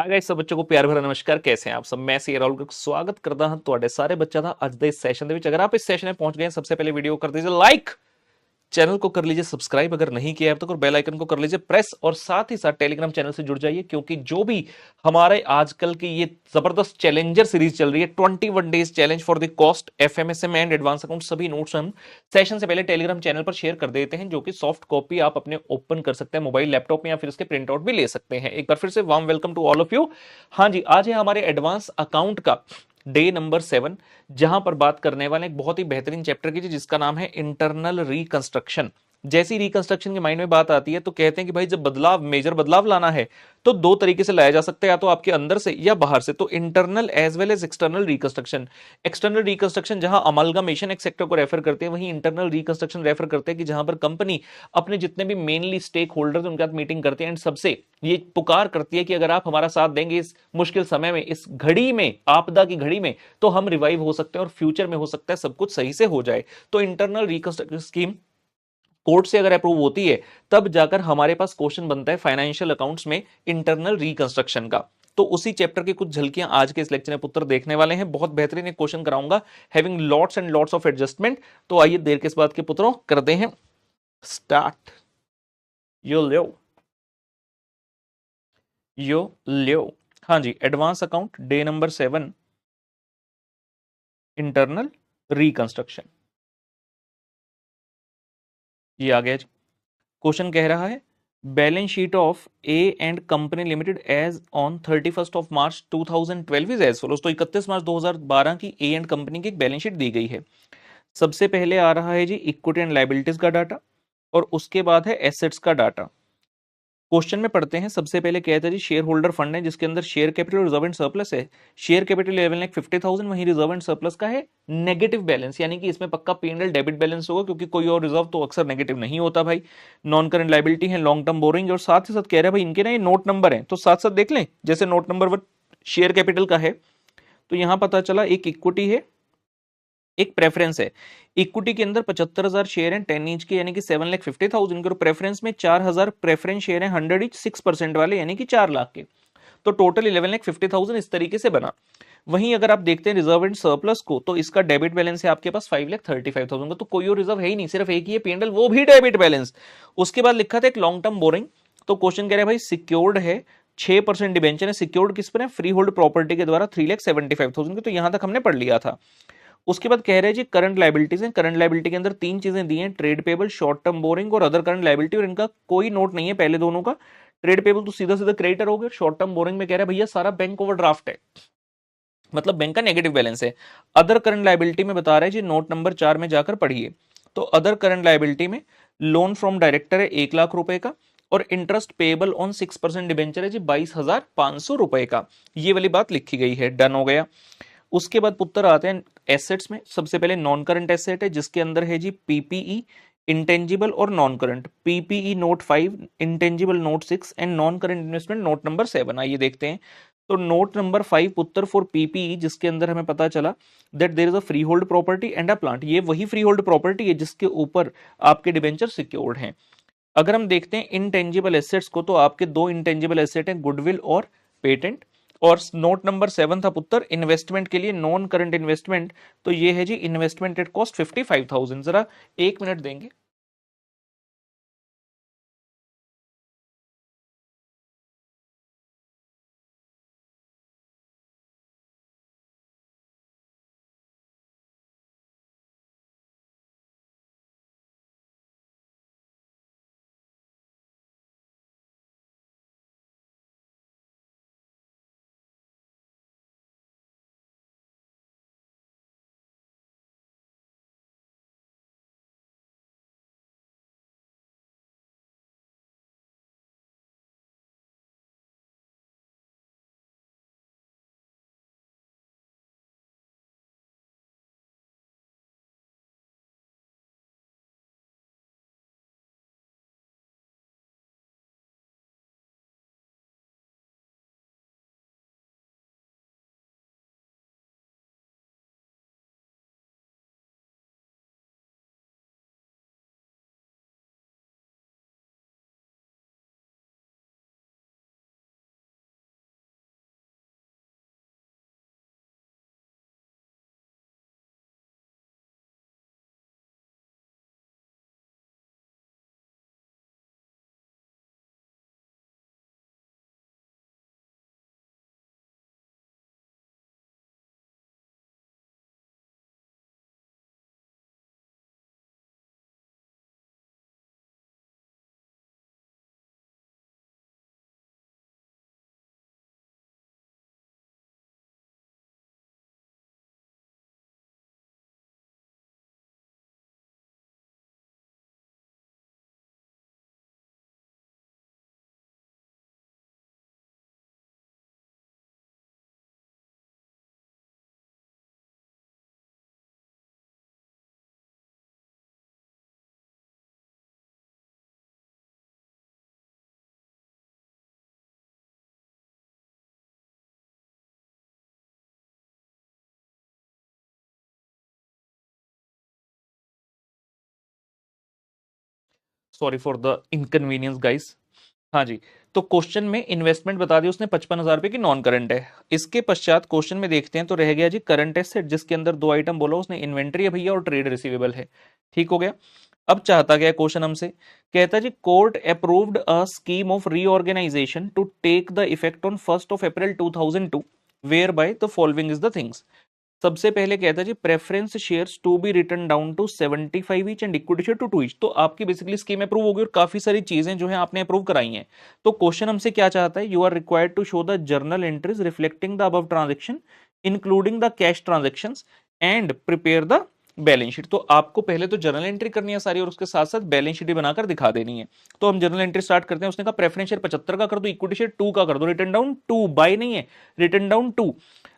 Hi guys, सब बच्चों को प्यार भरा नमस्कार। कैसे हैं आप सब? मैं सी राहुल का स्वागत करता हूं ਤੁਹਾਡੇ ਸਾਰੇ ਬੱਚਿਆਂ ਦਾ ਅੱਜ ਦੇ ਇਸ ਸੈਸ਼ਨ ਦੇ ਵਿੱਚ। अगर आप इस सेशन में पहुंच गए हैं, सबसे पहले वीडियो को कर दीजिए लाइक, चैनल को कर लीजिए सब्सक्राइब अगर नहीं किया अब तक, और बेल आइकन को कर लीजिए प्रेस, और साथ ही साथ टेलीग्राम चैनल से जुड़ जाइए, क्योंकि जो भी हमारे आजकल की ये जबरदस्त चैलेंजर सीरीज चल रही है 21 days challenge for the cost FMSM and advance account, सभी नोट्स हम सेशन से पहले टेलीग्राम चैनल पर शेयर कर देते हैं, जो कि सॉफ्ट कॉपी आप अपने ओपन कर सकते हैं मोबाइल लैपटॉप में, या फिर इसके प्रिंट आउट भी ले सकते हैं। एक बार फिर से warm welcome to all of you. हाँ जी, आज है हमारे एडवांस अकाउंट का डे नंबर 7, जहां पर बात करने वाले एक बहुत ही बेहतरीन चैप्टर की, जिसका नाम है इंटरनल रिकंस्ट्रक्शन। जैसी रिकंस्ट्रक्शन के माइंड में बात आती है तो कहते हैं कि भाई जब बदलाव, मेजर बदलाव लाना है तो दो तरीके से लाया जा सकता है, या तो आपके अंदर से या बाहर से। तो internal as well as external reconstruction. External reconstruction जहां अमलगामेशन एक सेक्टर को रेफर करते हैं, वहीं इंटरनल रिकंस्ट्रक्शन रेफर करते हैं कि जहां पर कंपनी अपने जितने भी मेनली स्टेक होल्डर्स उनके साथ मीटिंग करती है एंड सबसे ये पुकार करती है कि अगर आप हमारा साथ देंगे इस मुश्किल समय में, इस घड़ी में, आपदा की घड़ी में, तो हम रिवाइव हो सकते हैं और फ्यूचर में हो सकता है सब कुछ सही से हो जाए। तो इंटरनल रिकंस्ट्रक्शन स्कीम कोर्ट से अगर अप्रूव होती है, तब जाकर हमारे पास क्वेश्चन बनता है फाइनेंशियल अकाउंट्स में इंटरनल रिकंस्ट्रक्शन का। तो उसी चैप्टर की कुछ झलकियां आज के इस लेक्चर में पुत्र देखने वाले हैं। बहुत बेहतरीन एक क्वेश्चन कराऊंगा, having lots and lots of adjustment. तो आइए देर किस बात के पुत्रों, करते हैं स्टार्ट। यो लो, यो लो। हाँ जी, advance account day number 7, internal reconstruction. ये आ गया जी। क्वेश्चन कह रहा है balance sheet of A and company limited as on 31 March 2012 is as follows. तो 31 मार्च 2012 की ए एंड कंपनी की एक बैलेंस शीट दी गई है। सबसे पहले आ रहा है जी इक्विटी एंड लाइबिलिटीज का डाटा, और उसके बाद है एसेट्स का डाटा। क्वेश्चन में पढ़ते हैं। सबसे पहले कहते हैं जी शेयर होल्डर फंड है, जिसके अंदर share capital, reserve and surplus है। शेयर कैपिटल 11,50,000, वहीं रिजर्व एंड सरप्लस का है नेगेटिव बैलेंस, यानी कि इसमें पक्का पीएनएल डेबिट बैलेंस होगा, क्योंकि कोई और रिजर्व तो अक्सर नेगेटिव नहीं होता भाई। नॉन करंट लाइबिलिटी है लॉन्ग टर्म बोरिंग, और साथ ही साथ कह रहे हैं भाई इनके ना ये नोट नंबर है, तो साथ साथ देख लें। जैसे नोट नंबर 1 शेयर कैपिटल का है, तो यहां पता चला एक इक्विटी है, एक प्रेफरेंस है। इक्विटी के अंदर 75,000 शेयर हैं 10 इंच के, यानी कि 7,50,000 के, और प्रेफरेंस में 4,000 प्रेफरेंस शेयर हैं 100 इंच 6% वाले, यानी कि 4 लाख के। तो टोटल 11,50,000 इस तरीके से बना। वहीं अगर आप देखते हैं रिजर्व एंड सरप्लस को, तो इसका डेबिट बैलेंस है आपके पास 5,35,000 का। तो कोई और रिजर्व है ही नहीं, सिर्फ एक ही है पीएनएल, वो भी डेबिट बैलेंस। उसके बाद लिखा था एक लॉन्ग टर्म बोरिंग। तो क्वेश्चन कह रहे हैं भाई सिक्योर्ड है, 6% डिबेंचर है। सिक्योर्ड किस पर है? फ्री होल्ड प्रॉपर्टी के द्वारा 3,75,000 के। तो यहां तक हमने पढ़ लिया था। उसके बाद कह रहे हैं जी करंट लाइबिलिटीज हैं। करंट लाइबिलिटी के अंदर तीन चीजें दी हैं, trade payable, short term borrowing और अदर करंट लाइबिलिटी, और इनका कोई नोट नहीं है पहले दोनों का। ट्रेड पेबल तो सीधा सीधा क्रेडिटर हो गया, शॉर्ट टर्म बोरिंग में कह रहा है भैया सारा बैंक ओवरड्राफ्ट है, मतलब बैंक का नेगेटिव बैलेंस है। अदर करंट लाइबिलिटी में बता रहे हैं जी, नोट नंबर 4 में जाकर पढ़िए। तो अदर करंट लाइबिलिटी में लोन फ्रॉम डायरेक्टर है 1 लाख रुपए का, और इंटरेस्ट पेबल ऑन 6% डिबेंचर है जी 22,500 रुपए का। ये वाली बात लिखी गई है, डन हो गया। उसके बाद पुत्र आते हैं एसेट्स में। सबसे पहले नॉन करंट एसेट है, जिसके अंदर है जी पीपीई, इंटेंजिबल और non current. PPE note 5, intangible note 6 and non current investment note number 7। आइए देखते हैं। तो नोट नंबर 5 पुत्र फॉर पीपीई, जिसके अंदर हमें पता चला that there is a freehold property and a plant. ये वही फ्री होल्ड प्रॉपर्टी है जिसके ऊपर आपके डिबेंचर सिक्योर्ड हैं। अगर हम देखते हैं इंटेंजिबल एसेट्स को, तो आपके दो इंटेंजिबल एसेट हैं, गुडविल और पेटेंट। और नोट नंबर 7 था पुत्र इन्वेस्टमेंट के लिए, नॉन करंट इन्वेस्टमेंट। तो ये है जी इन्वेस्टमेंट एट कॉस्ट 55,000। जरा 1 मिनट देंगे। Sorry for the inconvenience guys. हाँ जी, तो क्वेश्चन में इन्वेस्टमेंट बता दी उसने 55,000 रुपए की, नॉन करंट है। इसके पश्चात क्वेश्चन में देखते हैं तो रह गया जी करंट एसेट, जिसके अंदर दो आइटम बोला उसने, इन्वेंट्री है भैया और ट्रेड रिसीवेबल है। ठीक हो गया। अब चाहता गया क्वेश्चन हमसे, कहता जी court approved a scheme of reorganisation to take the effect on 1 April 2002 whereby the following is the things. सबसे पहले कहता है जी preference shares to be written down to 75 each and equity share to each. तो आपकी basically scheme approve होगी और काफी सारी चीजें जो है आपने अप्रूव कराई हैं। तो क्वेश्चन हमसे क्या चाहता है, you are required to show the journal entries reflecting the above transaction including the cash transactions and prepare the balance sheet. तो आपको पहले तो जर्नल एंट्री करनी है सारी और उसके साथ साथ बैलेंस शीट बनाकर दिखा देनी है। तो हम जर्नल एंट्री स्टार्ट करते हैं। उसने कहा प्रेफरेंस शेयर 75 का कर दो, इक्विटी शेयर 2 का कर दो, रिटर्न डाउन 2, बाय नहीं है, रिटर्न डाउन 2।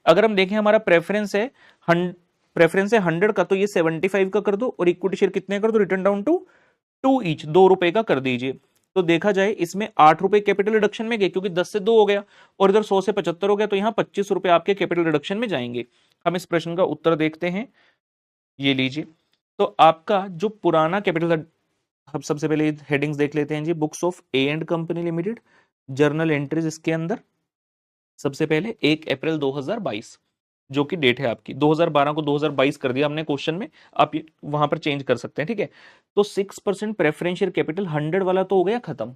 अगर हम देखें हमारा प्रेफरेंस है 100 का, तो ये 75 का कर दो और इक्विटी शेयर कितने कर दो, रिटर्न डाउन टू 2 ईच, 2 रुपए का कर दीजिए। तो देखा जाए इसमें 8 रुपए कैपिटल रिडक्शन में गए क्योंकि 10 से 2 हो गया और इधर 100 से 75 हो गया, तो यहां 25 रुपए आपके कैपिटल रिडक्शन में जाएंगे। हम इस प्रश्न का उत्तर देखते हैं, ये लीजिए। तो आपका जो पुराना कैपिटल, हम सबसे पहले हेडिंग्स देख लेते हैं जी। Books of A and company limited, journal entries इसके अंदर सबसे पहले 1 अप्रैल 2022 जो कि डेट है आपकी, 2012 को 2022 कर दिया हमने क्वेश्चन में, आप वहां पर चेंज कर सकते हैं। ठीक है, तो 6% प्रेफरेंशियल कैपिटल 100 वाला तो हो गया खत्म,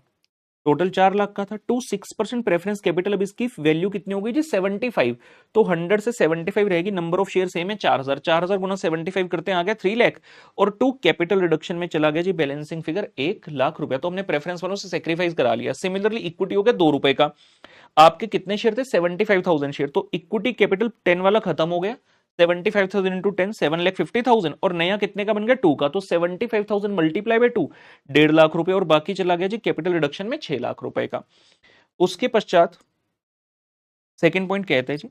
टोटल 4 लाख का था। टू 6% प्रेफरेंस कैपिटल, अब इसकी वैल्यू कितनी हो गई जी 75, तो 100 से 75 रहेगी। नंबर ऑफ शेयर सेम है 4000, 4000 गुना 75 करते हैं आ गया 3 लाख। और टू कैपिटल रिडक्शन में चला गया जी बैलेंसिंग फिगर 1 लाख रुपया, तो हमने प्रेफरेंस वालों से सेक्रीफाइस करा लिया। सिमिलरली इक्विटी हो गया 2 रुपए का, आपके कितने शेयर थे 75,000 शेयर, तो इक्विटी कैपिटल 10 वाला खत्म हो गया, 75,000 इंटू 10 7,50,000 और नया कितने का बन गया 2 का, तो 75,000 मल्टीप्लाई बाय 2 1.5 लाख रुपए और बाकी चला गया जी कैपिटल रिडक्शन में 6 लाख रुपए का। उसके पश्चात सेकंड पॉइंट कहते हैं जी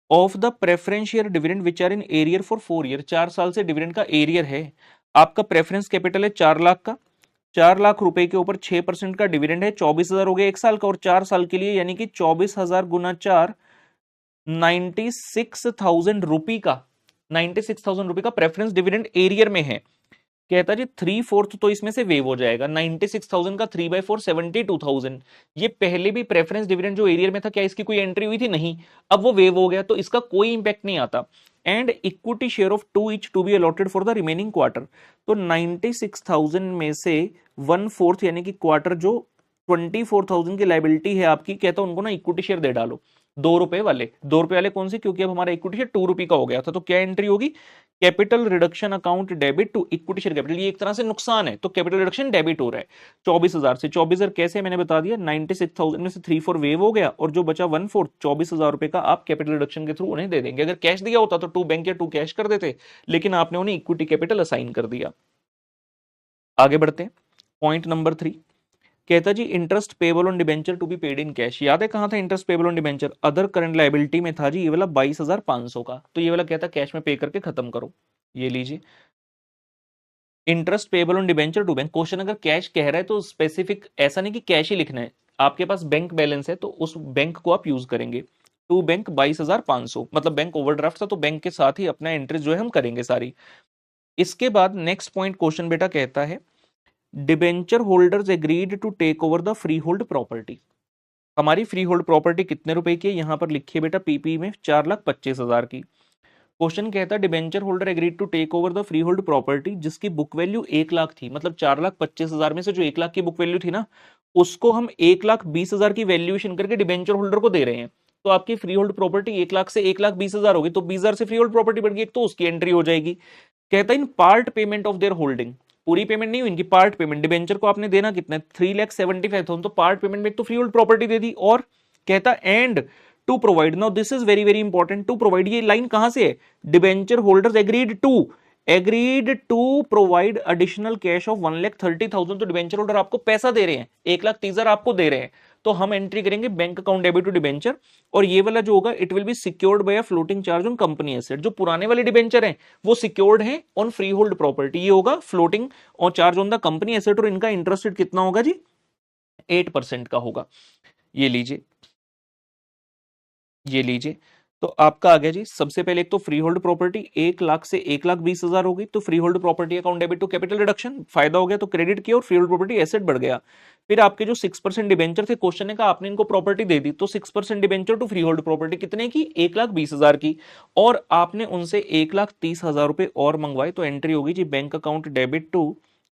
of the preference share dividend which are in arrear for 4 year, 4 साल से डिविडेंड का एरियर है। आपका प्रेफरेंस कैपिटल है 4 लाख का, 4 लाख रुपए के ऊपर 6% का डिविडेंड है, 24,000 हो गया 1 साल का, और 4 साल के लिए यानी कि 24,000 गुना 4 96,000 रुपए का, 96,000 रुपए का प्रेफरेंस डिविडेंड एरियर में है। कहता जी 3/4 तो इसमें से वेव हो जाएगा, 96,000 का 3/4 72,000। ये पहले भी प्रेफरेंस डिविडेंड जो एरियर में था, क्या इसकी कोई एंट्री हुई थी, नहीं, अब वो वेव हो गया तो इसका कोई इंपैक्ट नहीं आता। And equity share of 2 each to be allotted for the remaining quarter, तो 96,000 में से 1/4 यानी कि क्वार्टर जो 24,000 की लाइबिलिटी है आपकी, कहता उनको ना इक्विटी शेयर दे डालो, 2 रुपए वाले। 2 रुपए वाले कौन से, क्योंकि अब हमारा इक्विटी शेयर 2 रुपए का हो गया था, तो क्या एंट्री होगी, capital reduction account debit to equity share capital. ये एक तरह से नुकसान है, तो कैपिटल रिडक्शन डेबिट हो रहा है 24,000 से। 24,000 कैसे, मैंने बता दिया, 96,000 में से 3/4 वेव हो गया और जो बचा 1/4 24,000 रुपए का आप कैपिटल रिडक्शन के थ्रू उन्हें दे देंगे। अगर कैश दिया होता तो 2 बैंक या 2 कैश कर देते, लेकिन आपने उन्हें इक्विटी कैपिटल असाइन कर दिया। आगे बढ़ते हैं, पॉइंट नंबर 3 कहता जी interest payable on debenture to be paid in cash. याद है कहां था interest payable on debenture, other current liability में था जी, ये वाला 22,500 का, तो ये वाला कहता कैश में पे करके खत्म करो। ये लीजिए interest payable on debenture to bank. Question अगर कैश कह रहा है तो स्पेसिफिक ऐसा नहीं कि कैश ही लिखना है, आपके पास बैंक बैलेंस है तो उस बैंक को आप यूज करेंगे। टू बैंक 22,500, मतलब बैंक ओवरड्राफ्ट था तो बैंक के साथ ही अपना इंटरेस्ट जो है हम करेंगे सारी। इसके बाद नेक्स्ट पॉइंट क्वेश्चन बेटा कहता है debenture holders agreed to take over the freehold property. हमारी फ्री होल्ड प्रॉपर्टी कितने रुपए की है, यहां पर लिखिए बेटा पीपी में 4,25,000 की। क्वेश्चन कहता है debenture holder agreed to take over the freehold property जिसकी बुक वैल्यू 1 लाख थी, मतलब 4,25,000 में से जो 1 लाख की बुक वैल्यू थी ना, उसको हम 1,20,000 की वैल्यूएशन करके डिबेंचर होल्डर को दे रहे हैं। तो आपकी फ्री होल्ड प्रॉपर्टी 1 लाख से 1,20,000 होगी, तो 20,000 से फ्री होल्ड प्रॉपर्टी बढ़ गई, एक तो उसकी एंट्री हो जाएगी। कहता है in part payment of their holding, पूरी पेमेंट नहीं हुई इनकी, पार्ट पेमेंट। डिबेंचर को आपने देना कितना, 3,75,000, तो पार्ट पेमेंट में तो फ्री होल्ड प्रॉपर्टी दे दी। और कहता and to provide, now this is very very important, to provide ये लाइन कहां से है, debenture holders agreed to provide additional cash of 1,30,000। तो डिबेंचर होल्डर आपको पैसा दे रहे हैं, 1,30,000 आपको दे रहे हैं, तो हम एंट्री करेंगे bank account debit to debenture. और ये वाला जो होगा it will be secured by a floating charge on company asset. जो पुराने वाले डिबेंचर हैं वो सिक्योर्ड हैं ऑन फ्री होल्ड प्रॉपर्टी, ये होगा फ्लोटिंग और charge on the company asset, और इनका इंटरेस्ट रेट कितना होगा जी 8% का होगा। ये लीजिए तो आपका आ गया जी, सबसे पहले एक तो फ्री होल्ड प्रॉपर्टी 1 लाख से 1,20,000 होगी, तो freehold property account debit to capital reduction, फायदा हो गया तो क्रेडिट किया और फ्री होल्ड प्रॉपर्टी एसेट बढ़ गया। फिर आपके जो 6% डिबेंचर थे, क्वेश्चन ने कहा आपने इनको प्रॉपर्टी दे दी, तो 6% debenture to freehold property कितने की, 1,20,000 की, और आपने उनसे 1,30,000 रुपए और मंगवाए, तो एंट्री होगी जी bank account debit to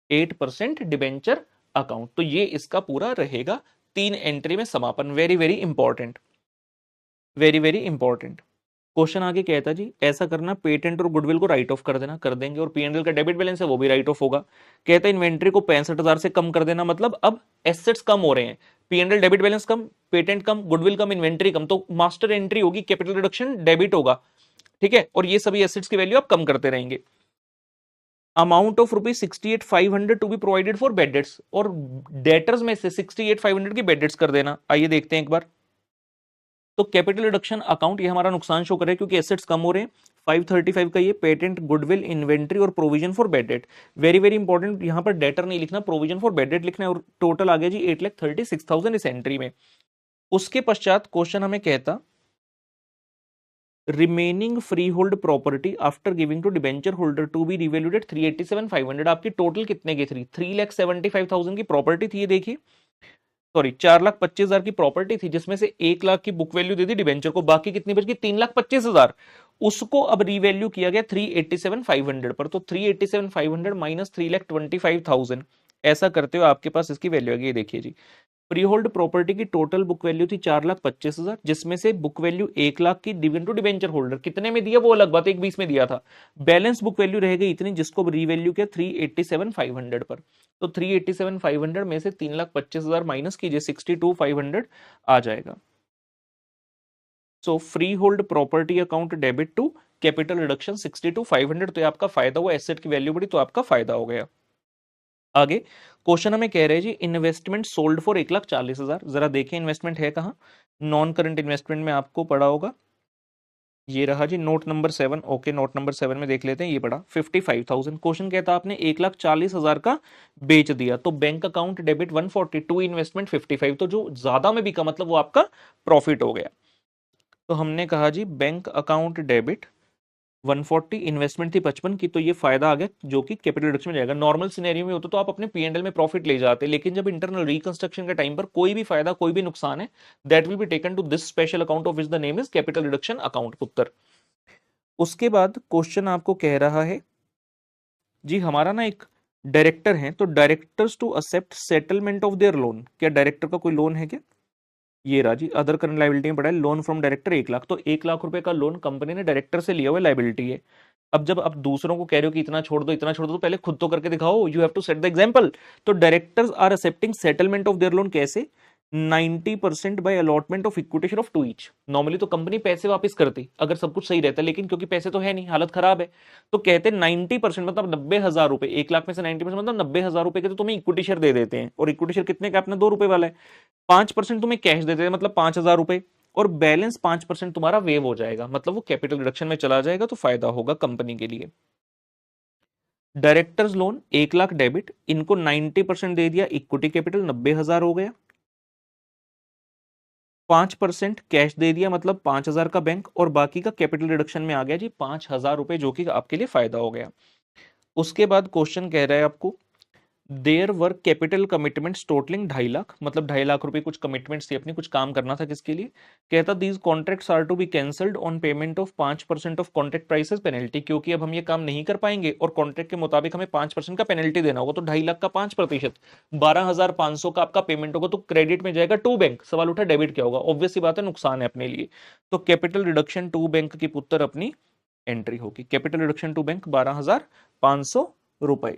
8% debenture account. तो ये इसका पूरा रहेगा 3 एंट्री में समापन। Very very important, very very important. Question आगे कहता जी, ऐसा करना पेटेंट और गुडविल को राइट ऑफ कर देना, कर देंगे, और पीएनएल का डेबिट बैलेंस है वो भी राइट ऑफ होगा। कहता है इन्वेंट्री को 65,000 से कम कर देना, मतलब अब एसेट्स कम हो रहे हैं, पीएनएल डेबिट बैलेंस कम, पेटेंट कम, गुडविल कम, इन्वेंट्री कम, तो मास्टर एंट्री होगी कैपिटल रिडक्शन डेबिट होगा, ठीक है, और ये सभी एसेट्स की वैल्यू आप कम करते रहेंगे। Amount of ₹68,500 to be provided for bad debts, और डेटर्स में से 68,500 की बेड डेट्स कर देना। आइए देखते हैं एक बार। तो कैपिटल रिडक्शन अकाउंट ये हमारा नुकसान शो कर रहा है क्योंकि एसेट्स कम हो रहे हैं। 535 का ये पेटेंट, गुडविल, इन्वेंट्री और provision for bed date. Very very important, यहां पर डेटर नहीं लिखना, प्रोविजन फॉर बेड डेट लिखना है, और टोटल आ गया जी 8,36,000 इस एंट्री में। उसके पश्चात क्वेश्चन हमें कहता remaining freehold property after giving to debenture holder to be revalued 387,500। आपकी टोटल कितने की थी, 3,75,000 की प्रॉपर्टी थी, ये देखिए, सॉरी 4,25,000 की प्रॉपर्टी थी, जिसमें से 1 लाख की बुक वैल्यू दे दी डिबेंचर को, बाकी कितनी बच गई, 3,25,000। उसको अब रीवैल्यू किया गया 387,500 पर, तो 387,500 माइनस 3,25,000, ऐसा करते हुए आपके पास इसकी वैल्यू आ गई, देखिए जी। फ्री होल्ड प्रॉपर्टी की टोटल बुक वैल्यू थी 4,25,000, जिसमें से बुक वैल्यू 1 लाख की डिविडेंड टू डिबेंचर होल्डर कितने में दिया वो अलग बात, 1,20 में दिया था। बैलेंस बुक वैल्यू रह गई इतनी, जिसको रीवैल्यू किया 387,500 पर, तो 387,500 में से 3,25,000 माइनस कीजिए, 62,500 आ जाएगा। So freehold property account debit to capital reduction 62,500, तो ये आपका फायदा हुआ, एसेट की वैल्यू बढ़ी तो आपका फायदा हो गया। आगे क्वेश्चन हमें कह रहे हैं जी, इन्वेस्टमेंट सोल्ड फॉर 1,40,000। जरा देखें इन्वेस्टमेंट है कहां, नॉन करंट इन्वेस्टमेंट में आपको पड़ा होगा, ये रहा जी note number 7। Okay, note number 7 में देख लेते हैं, ये पड़ा 55,000। क्वेश्चन कहता आपने 1,40,000 का बेच दिया, तो बैंक अकाउंट डेबिट 142, इन्वेस्टमेंट 55, तो जो ज्यादा में बिका मतलब वो आपका प्रॉफिट हो गया। तो हमने कहा जी बैंक अकाउंट डेबिट 140, इन्वेस्टमेंट थी 55 की, तो ये फायदा आ गया जो कि कैपिटल रिडक्शन में जाएगा। नॉर्मल सिनेरियो में होता तो आप अपने पीएनएल में प्रॉफिट ले जाते, लेकिन जब इंटरनल रिकंस्ट्रक्शन के टाइम पर कोई भी फायदा कोई भी नुकसान है, that will be taken to this special account of which the name is capital reduction account, उत्तर। उसके बाद क्वेश्चन आपको कह रहा है जी, हमारा ना एक डायरेक्टर है, तो directors to accept settlement of their loan, क्या डायरेक्टर का कोई लोन है क्या, ये राजी अदर करंट लाइबिलिटी में पड़ा है, लोन फ्रॉम डायरेक्टर 1 लाख, तो 1 लाख रुपए का लोन कंपनी ने डायरेक्टर से लिया हुआ लाइबिलिटी है। अब जब आप दूसरों को कह रहे हो कि इतना छोड़ दो इतना छोड़ दो, तो पहले खुद तो करके दिखाओ, you have to set the example. तो directors are accepting settlement of their loan कैसे, 90% by allotment of equity share of two each. Normally तो कंपनी पैसे वापस करती अगर सब कुछ सही रहता है, लेकिन क्योंकि पैसे तो है नहीं, हालत खराब है, तो कहते हैं 90% मतलब 90,000 रुपए, 1 लाख में से 90% मतलब 90,000 रुपए के तो तुम्हें इक्विटी शेयर दे देते हैं, और इक्विटी शेयर कितने का, अपना 2 रुपए वाला है। 5% तुम्हें कैश देते हैं, मतलब 5,000 रुपए, और बैलेंस 5% तुम्हारा वेव हो जाएगा, मतलब वो कैपिटल रिडक्शन में चला जाएगा, तो फायदा होगा कंपनी के लिए। डायरेक्टर्स लोन 1 लाख डेबिट, इनको 90% दे दिया, इक्विटी कैपिटल 90,000 हो गया, 5% कैश दे दिया मतलब 5,000 का बैंक, और बाकी का कैपिटल रिडक्शन में आ गया जी 5,000 रुपए, जो कि आपके लिए फायदा हो गया। उसके बाद क्वेश्चन कह रहा है आपको, there were capital commitments totalling 2.5 lakh, मतलब 2.5 लाख रुपए कुछ कमिटमेंट्स थी अपनी, कुछ काम करना था, किसके लिए, कहता these contracts are to be cancelled on payment of 5% of contract prices penalty, क्योंकि अब हम ये काम नहीं कर पाएंगे और कॉन्ट्रैक्ट के मुताबिक हमें 5% का पेनल्टी देना होगा, तो 2.5 लाख का 5%, 12,500 का आपका पेमेंट होगा, तो क्रेडिट में जाएगा टू बैंक। सवाल उठा डेबिट क्या होगा, ऑब्वियस सी बात है नुकसान है अपने लिए, तो कैपिटल रिडक्शन टू बैंक की पुत्र अपनी एंट्री होगी, कैपिटल रिडक्शन टू बैंक 12,500 रुपए,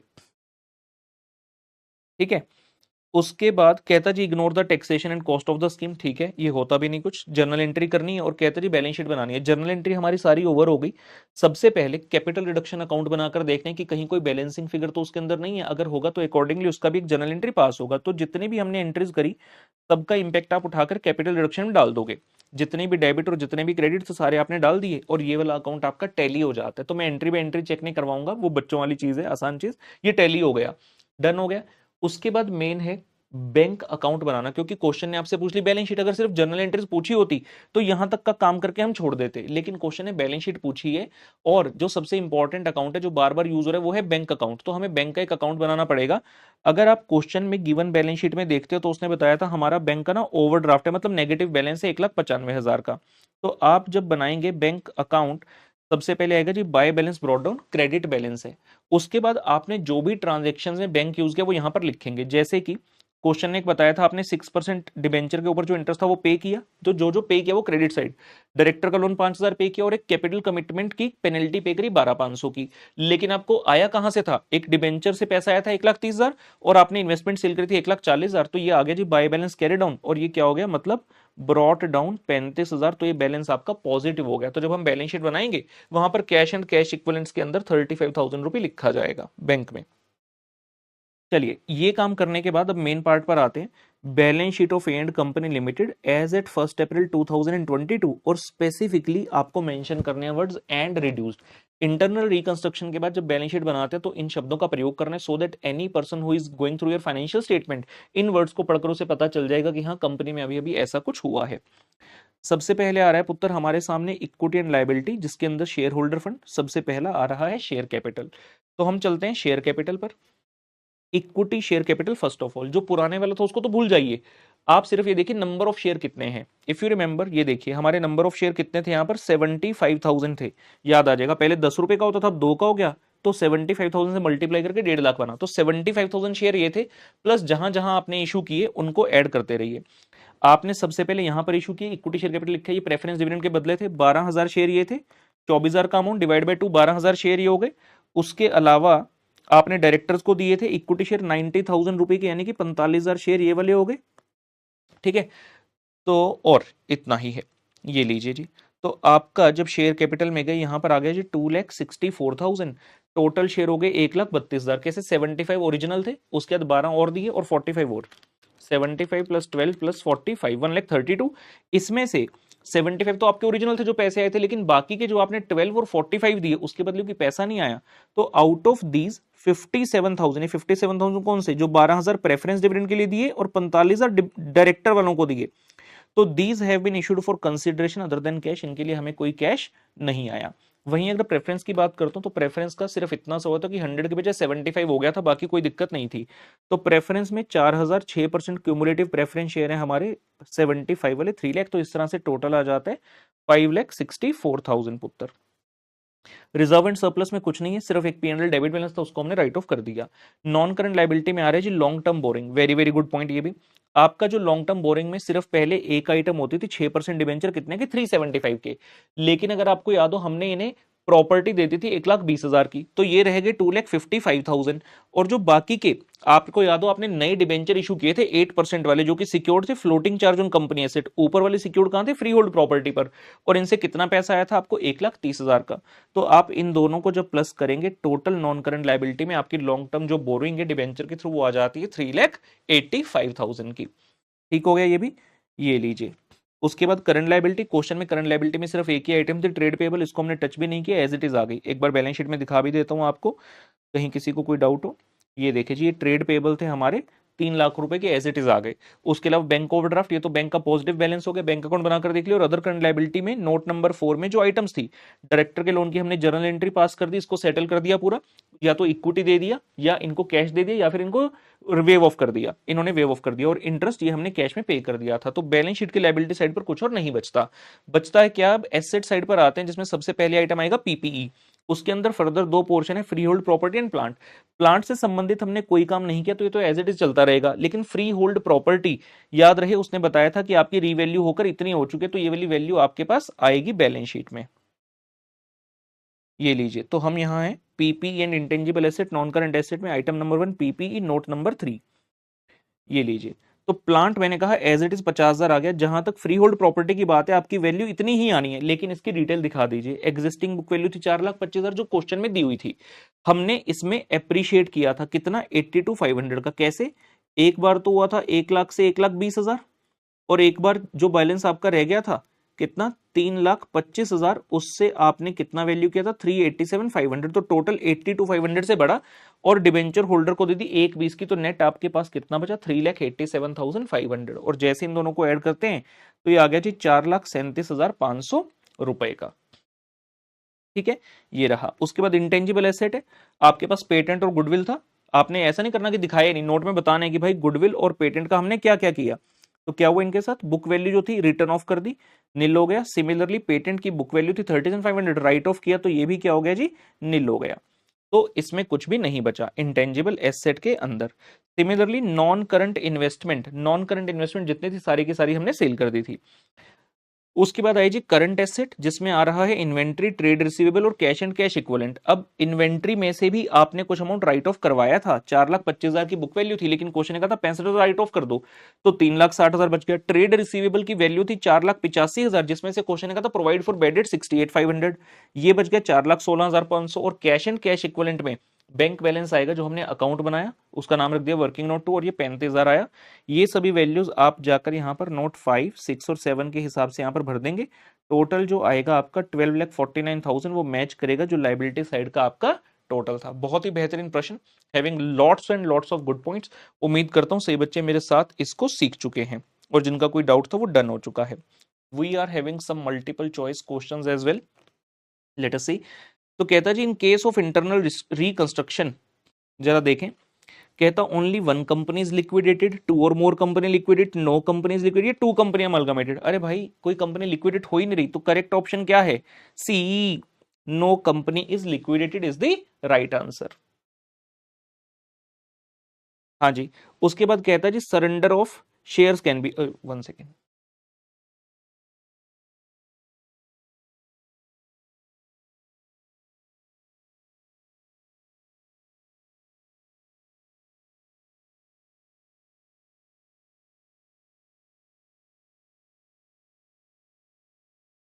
ठीक है। उसके बाद कहता जी ignore the taxation and cost of the scheme, ठीक है, ये होता भी नहीं कुछ, जर्नल एंट्री करनी है, और कहता जी बैलेंस शीट बनानी है। जर्नल एंट्री हमारी सारी ओवर हो गई। सबसे पहले कैपिटल रिडक्शन अकाउंट बनाकर देखने कि कहीं कोई बैलेंसिंग फिगर तो उसके अंदर नहीं है, अगर होगा तो अकॉर्डिंगली उसका भी एक जर्नल एंट्री पास होगा। तो जितनी भी हमने एंट्रीज करी सबका इंपैक्ट आप उठाकर कैपिटल रिडक्शन में डाल दोगे, जितने भी डेबिट और जितने भी क्रेडिट सारे आपने डाल दिए, और ये वाला अकाउंट आपका टैली हो जाता है। तो मैं एंट्री बाय एंट्री चेक नहीं करवाऊंगा, वो बच्चों वाली चीज है, आसान चीज, ये टैली हो गया, डन हो गया। उसके बाद मेन है बैंक अकाउंट बनाना, क्योंकि क्वेश्चन ने आपसे पूछ ली बैलेंस शीट, अगर सिर्फ जर्नल एंट्रीज पूछी होती तो यहां तक का काम करके हम छोड़ देते, लेकिन क्वेश्चन ने बैलेंस शीट पूछी है और जो सबसे इंपॉर्टेंट अकाउंट है जो बार बार यूज हो रहा है वो है बैंक अकाउंट, तो हमें बैंक का एक अकाउंट बनाना पड़ेगा। अगर आप क्वेश्चन में गिवन बैलेंस शीट में देखते हो तो उसने बताया था हमारा बैंक का ना ओवरड्राफ्ट है, मतलब नेगेटिव बैलेंस है 1,95,000 का। तो आप जब बनाएंगे बैंक अकाउंट, सबसे पहले आएगा जी by balance brought down, credit balance है। उसके बाद आपने जो भी ट्रांजेक्शन में बैंक यूज किया वो यहां पर लिखेंगे, जैसे कि क्वेश्चन ने एक बताया था आपने 6% डिबेंचर के ऊपर जो इंटरेस्ट था वो पे किया, तो जो पे किया वो क्रेडिट साइड, डायरेक्टर का लोन 5,000 पे किया और एक कैपिटल कमिटमेंट की पेनल्टी पे करी 12,500 की। लेकिन आपको आया कहां से था, एक डिबेंचर से पैसा आया था 1,30,000 और आपने इन्वेस्टमेंट सेल करी थी 1,40,000, तो ये आ गया जी बाय बैलेंस कैरी डाउन, और ये क्या हो गया, मतलब ब्रॉट डाउन 35,000, तो ये बैलेंस आपका पॉजिटिव हो गया। तो जब हम बैलेंस शीट बनाएंगे वहां पर कैश एंड कैश इक्विवेलेंट्स के अंदर 35,000 रुपए लिखा जाएगा बैंक में। चलिए ये काम करने के बाद अब मेन पार्ट पर आते हैं, balance sheet of and company limited as at 1 April 2022, और स्पेसिफिकली आपको मेंशन करने हैं words and reduced. Internal reconstruction के बाद जब बैलेंस शीट बनाते हैं तो इन शब्दों का प्रयोग करना है, so that any person who is going through your financial statement in words को पढ़कर उसे पता चल जाएगा कि हाँ कंपनी में अभी अभी ऐसा कुछ हुआ है। सबसे पहले आ रहा है पुत्र हमारे सामने इक्विटी एंड लायबिलिटी, जिसके अंदर शेयर होल्डर फंड, सबसे पहला आ रहा है शेयर कैपिटल। तो हम चलते हैं शेयर कैपिटल पर। Equity share capital first of all, जो पुराने वाला था उसको तो भूल जाइए, आप सिर्फ ये देखिए नंबर ऑफ शेयर कितने हैं। इफ यू रिमेंबर, ये देखिए हमारे नंबर ऑफ शेयर कितने थे यहाँ पर 75,000 थे, याद आ जाएगा। पहले 10 रुपए का होता था, अब 2 का हो गया, तो 75,000 से मल्टीप्लाई करके 1.5 लाख बना, तो 75,000 शेयर ये थे, प्लस जहां जहां आपने इशू किए उनको ऐड करते रहिए। आपने सबसे पहले यहां पर इशू किए, इक्विटी शेयर कैपिटल लिखा है, ये प्रेफरेंस डिविडेंड के बदले थे, 12,000 शेयर ये थे, 24,000 का अमाउंट डिवाइड बाई 2, 12,000 शेयर ये हो गए। उसके अलावा आपने डायरेक्टर्स को दिए थे इक्विटी शेयर 90,000 रुपए के, यानी कि 45,000 शेयर ये वाले हो गए, ठीक है। तो और इतना ही है, ये लीजिए जी। तो आपका जब शेयर कैपिटल में गए यहां पर आ गया जी 2,64,000, टोटल शेयर हो गए 1,32,000। कैसे, 75 ओरिजिनल थे, उसके बाद 12 और दिए और 45 और, 75 प्लस 12 प्लस 45, 1,32,000। इसमें से 75 तो आपके ओरिजिनल थे जो पैसे आए थे, लेकिन बाकी के जो आपने 12 और 45 दिए उसके बदले भी पैसा नहीं आया, तो आउट ऑफ दीज 57,000, ये 57,000 कौन से, जो 12,000 प्रेफरेंस डिविडेंड के लिए दिए और 45,000 डायरेक्टर वालों को दिए, तो these have been issued for consideration other than cash, इनके लिए हमें कोई कैश नहीं आया। वहीं अगर प्रेफरेंस की बात करता हूं तो प्रेफरेंस का सिर्फ इतना सा हुआ था कि 100 के बजाय 75 हो गया था, बाकी कोई दिक्कत नहीं थी। तो प्रेफरेंस में 4,000 6% क्यूमुलेटिव प्रेफरेंस शेयर है हमारे, 75 वाले 3 लाख, तो इस तरह से टोटल आ जाता है 5,64,000 पुत्र। रिजर्व एंड सरप्लस में कुछ नहीं है, सिर्फ एक पीएनएल डेबिट बैलेंस था, उसको हमने राइट ऑफ कर दिया। नॉन करंट लायबिलिटी में आ रहा है जी long term borrowing, very very good point ये भी। आपका जो लॉन्ग टर्म बोरिंग में सिर्फ पहले एक आइटम होती थी 6% डिबेंचर, कितने के, 375 के, लेकिन अगर आपको याद हो हमने इन्हें प्रॉपर्टी देती थी 1,20,000 की, तो ये रह गए 2,55,000, और जो बाकी के आपको याद हो आपने नए डिबेंचर इशू किए थे 8% वाले, जो कि सिक्योर्ड थे floating charge on company asset, ऊपर वाले सिक्योर्ड कहां थे, फ्री होल्ड प्रॉपर्टी पर, और इनसे कितना पैसा आया था आपको, 1,30,000 का। तो आप इन दोनों को जब प्लस करेंगे टोटल नॉन करंट लायबिलिटी में आपकी लॉन्ग टर्म जो बोरोइंग है डिबेंचर के थ्रू वो आ जाती है 3,85,000 की। ठीक हो गया ये भी, ये लीजिए। उसके बाद करंट लायबिलिटी, क्वेश्चन में करंट लायबिलिटी में सिर्फ एक ही आइटम थी ट्रेड पेबल, इसको हमने टच भी नहीं किया, एज इट इज आ गई। एक बार बैलेंस शीट में दिखा भी देता हूं आपको, कहीं किसी को कोई डाउट हो। ये देखिए जी, ये ट्रेड पेबल थे हमारे 3,00,000 रुपए के, एज इट इज आ गए। उसके अलावा बैंक ओवरड्राफ्ट, ये तो बैंक का पॉजिटिव बैलेंस हो गया, बैंक अकाउंट बनाकर देख लिया। और अदर करंट लायबिलिटी में नोट नंबर 4 में जो आइटम्स थी, डायरेक्टर के लोन की हमने जर्नल एंट्री पास कर दी, इसको सेटल कर दिया पूरा, या तो इक्विटी दे दिया या इनको कैश दे दिया या फिर इनको वेव ऑफ कर दिया, इन्होंने वेव ऑफ कर दिया, और इंटरेस्ट ये हमने कैश में पे कर दिया था। तो बैलेंस शीट की लायबिलिटी साइड पर कुछ और नहीं बचता। बचता है क्या, अब एसेट साइड पर आते हैं, जिसमें सबसे पहले आइटम आएगा पीपीई। उसके अंदर फर्दर 2 पोर्शन है, free hold property and plant. Plant से संबंधित हमने कोई काम नहीं किया तो ये तो एज इट इज चलता रहेगा, लेकिन फ्री होल्ड प्रॉपर्टी याद रहे उसने बताया था कि आपकी रीवैल्यू होकर इतनी हो चुकी है, तो ये वाली वैल्यू आपके पास आएगी बैलेंस शीट में। ये लीजिए, तो हम यहाँ हैं PPE and intangible asset non current asset में item number 1 PPE, note number 3। ये लीजिए, तो प्लांट मैंने कहा एज इट इज 50,000 आ गया। जहां तक फ्री होल्ड प्रॉपर्टी की बात है आपकी वैल्यू इतनी ही आनी है, लेकिन इसकी डिटेल दिखा दीजिए। एग्जिस्टिंग बुक वैल्यू थी 4,25,000 जो क्वेश्चन में दी हुई थी, हमने इसमें एप्रिशिएट किया था कितना, 82,500 का। कैसे, एक बार तो हुआ था 1 लाख से 1,20,000, और एक बार जो बैलेंस आपका रह गया था कितना 3,25,000, उससे आपने कितना वैल्यू किया था 387,500, तो टोटल 82,500 से बढ़ा और डिबेंचर होल्डर को दे दी 1,20 की, तो नेट आपके पास कितना बचा 3,87,500। और जैसे इन दोनों को ऐड करते हैं तो ये आ गया जी 4,37,500 रुपए का। ठीक है, ये रहा। उसके बाद इंटेंजिबल एसेट है, आपके पास पेटेंट और गुडविल था। आपने ऐसा नहीं करना कि दिखाया नहीं, नोट में बताना है कि भाई गुडविल और पेटेंट का हमने क्या क्या किया। तो क्या हुआ इनके साथ, बुक वैल्यू जो थी रिटर्न ऑफ कर दी, नील हो गया। सिमिलरली पेटेंट की बुक वैल्यू थी 37,500, राइट ऑफ किया, तो ये भी क्या हो गया जी, नील हो गया। तो इसमें कुछ भी नहीं बचा इंटेंजिबल एसेट के अंदर। Similarly non current investment, non current investment जितनी थी सारी की सारी हमने सेल कर दी थी। उसके बाद आई जी करंट एसेट, जिसमें आ रहा है इन्वेंट्री, ट्रेड रिसीवेबल और कैश एंड कैश इक्विवेलेंट। अब इन्वेंट्री में से भी आपने कुछ अमाउंट राइट ऑफ करवाया था, 4,25,000 की बुक वैल्यू थी, लेकिन क्वेश्चन ने कहा था 65,000 राइट ऑफ कर दो, तो 3,60,000 बच गया। ट्रेड रिसीवेबल की वैल्यू थी 4,85,000, जिसमें से क्वेश्चन ने कहा था प्रोवाइड फॉर बैड डेट 68,500, ये बच गया 4,16,500। और कैश एंड कैश इक्विवेलेंट में बैंक बैलेंस आएगा जो हमने अकाउंट बनाया, उसका नाम रख दिया वर्किंग नोट 2, और ये 35,000 आया। ये सभी वैल्यूज आप जाकर यहाँ पर नोट 5, 6 और 7 के हिसाब से यहाँ पर भर देंगे। टोटल जो आएगा आपका 12,49,000 वो मैच करेगा जो लाइबिलिटी साइड का आपका टोटल था। बहुत ही बेहतरीन प्रश्न, having lots and lots of good points. उम्मीद करता हूँ सही बच्चे मेरे साथ इसको सीख चुके हैं और जिनका कोई डाउट था वो डन हो चुका है। We are having some multiple choice questions as well, let us see. तो कहता जी in case of internal reconstruction, जरा देखें, कहता only one company is liquidated, two और more company liquidate, no company is liquidate, two company amalgamated. अरे भाई कोई कंपनी लिक्विडेट हो ही नहीं रही, तो करेक्ट ऑप्शन क्या है, C, no company is liquidated is the right answer. हाँ जी। उसके बाद कहता है जी surrender of shares can be, one second,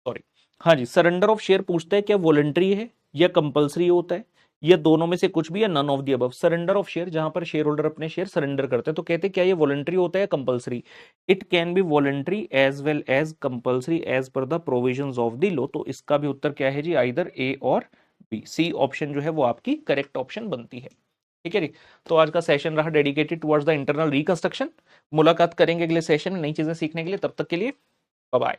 sorry. हाँ जी, सरेंडर ऑफ शेयर पूछता है क्या वॉलंटरी है या कंपलसरी होता है, या दोनों में से कुछ भी, या none of the above. Surrender of share जहां पर शेयर होल्डर अपने शेयर सरेंडर करते हैं, तो कहते हैं क्या ये वॉलंटरी होता है या compulsory. It can be voluntary as well as compulsory as per the provisions of the law. तो इसका भी उत्तर क्या है जी, आइदर ए और बी। सी ऑप्शन जो है वो आपकी करेक्ट ऑप्शन बनती है। ठीक है जी। तो आज का सेशन रहा dedicated towards the internal reconstruction. मुलाकात करेंगे अगले सेशन में नई चीजें सीखने के लिए, तब तक के लिए बाय बाय।